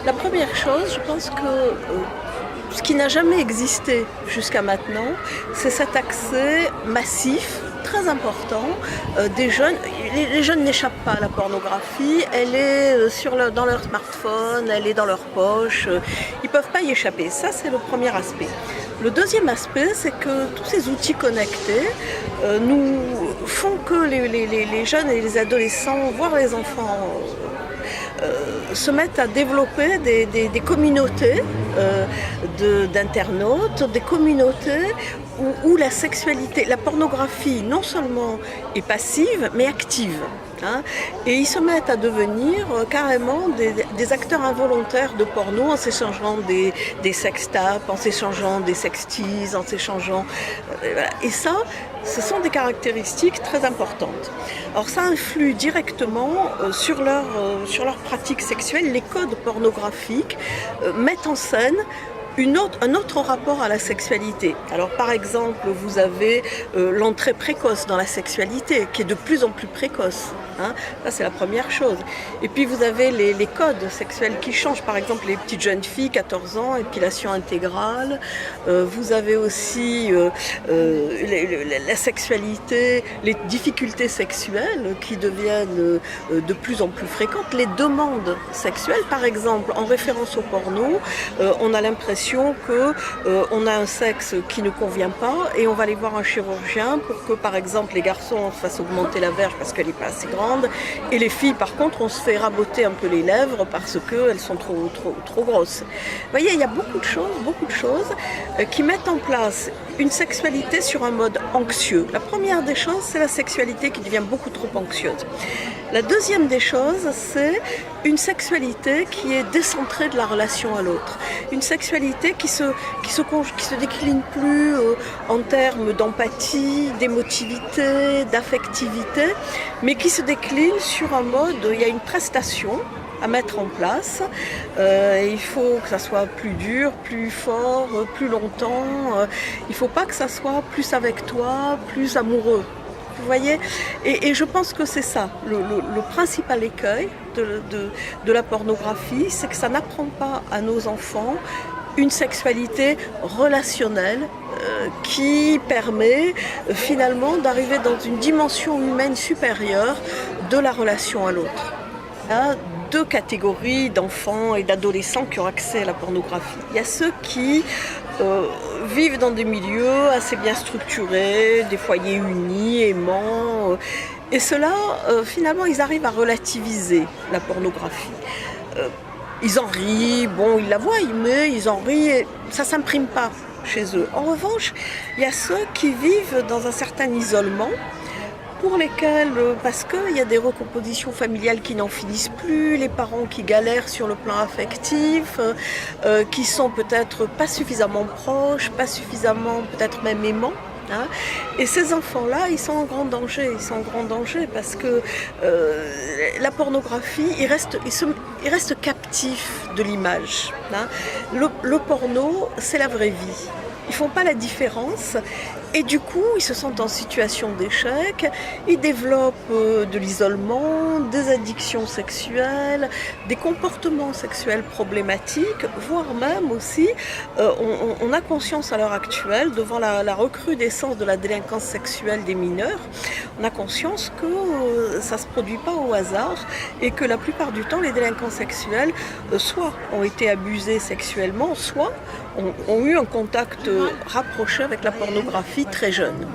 La première chose, je pense que ce qui n'a jamais existé jusqu'à maintenant, c'est cet accès massif, très important, des jeunes. Les jeunes n'échappent pas à la pornographie, elle est dans leur smartphone, elle est dans leur poche, ils ne peuvent pas y échapper. Ça, c'est le premier aspect. Le deuxième aspect, c'est que tous ces outils connectés nous font que les jeunes et les adolescents, voire les enfants, se mettent à développer des communautés d'internautes, des communautés où la sexualité, la pornographie non seulement est passive, mais active. Hein, et ils se mettent à devenir carrément des acteurs involontaires de porno en s'échangeant des sextapes, en s'échangeant des sextease, en s'échangeant... voilà. Et ça, ce sont des caractéristiques très importantes. Alors ça influe directement sur leur pratique sexuelle. Les codes pornographiques mettent en scène un autre rapport à la sexualité. Alors par exemple, vous avez l'entrée précoce dans la sexualité, qui est de plus en plus précoce. Hein. Ça, c'est la première chose. Et puis vous avez les codes sexuels qui changent. Par exemple, les petites jeunes filles, 14 ans, épilation intégrale. Vous avez aussi la sexualité, les difficultés sexuelles qui deviennent de plus en plus fréquentes. Les demandes sexuelles, par exemple, en référence au porno, on a l'impression qu'on a un sexe qui ne convient pas et on va aller voir un chirurgien pour que, par exemple, les garçons se fassent augmenter la verge parce qu'elle n'est pas assez grande et les filles, par contre, on se fait raboter un peu les lèvres parce qu'elles sont trop grosses. Vous voyez, il y a beaucoup de choses qui mettent en place une sexualité sur un mode anxieux. La première des choses, c'est la sexualité qui devient beaucoup trop anxieuse. La deuxième des choses, c'est une sexualité qui est décentrée de la relation à l'autre. Une sexualité qui se décline plus en termes d'empathie, d'émotivité, d'affectivité, mais qui se décline sur un mode, il y a une prestation à mettre en place. Il faut que ça soit plus dur, plus fort, plus longtemps. Il ne faut pas que ça soit plus avec toi, plus amoureux. Vous voyez, et je pense que c'est ça, le principal écueil de la pornographie, c'est que ça n'apprend pas à nos enfants une sexualité relationnelle qui permet finalement d'arriver dans une dimension humaine supérieure de la relation à l'autre. Il y a deux catégories d'enfants et d'adolescents qui ont accès à la pornographie. Il y a ceux qui vivent dans des milieux assez bien structurés, des foyers unis, aimants. Et ceux-là, finalement, ils arrivent à relativiser la pornographie. Ils en rient, bon, ils la voient, mais ils en rient et ça ne s'imprime pas chez eux. En revanche, il y a ceux qui vivent dans un certain isolement, pour lesquels, parce qu'il y a des recompositions familiales qui n'en finissent plus, les parents qui galèrent sur le plan affectif, qui sont peut-être pas suffisamment proches, pas suffisamment peut-être même aimants. Hein. Et ces enfants-là, ils sont en grand danger. Ils sont en grand danger parce que la pornographie, ils restent captifs de l'image. Hein. Le porno, c'est la vraie vie. Ils ne font pas la différence et du coup ils se sentent en situation d'échec, ils développent de l'isolement, des addictions sexuelles, des comportements sexuels problématiques, voire même aussi on a conscience à l'heure actuelle devant la recrudescence de la délinquance sexuelle des mineurs, on a conscience que ça ne se produit pas au hasard et que la plupart du temps les délinquants sexuels soit ont été abusés sexuellement, soit ont eu un contact rapproché avec la pornographie très jeune.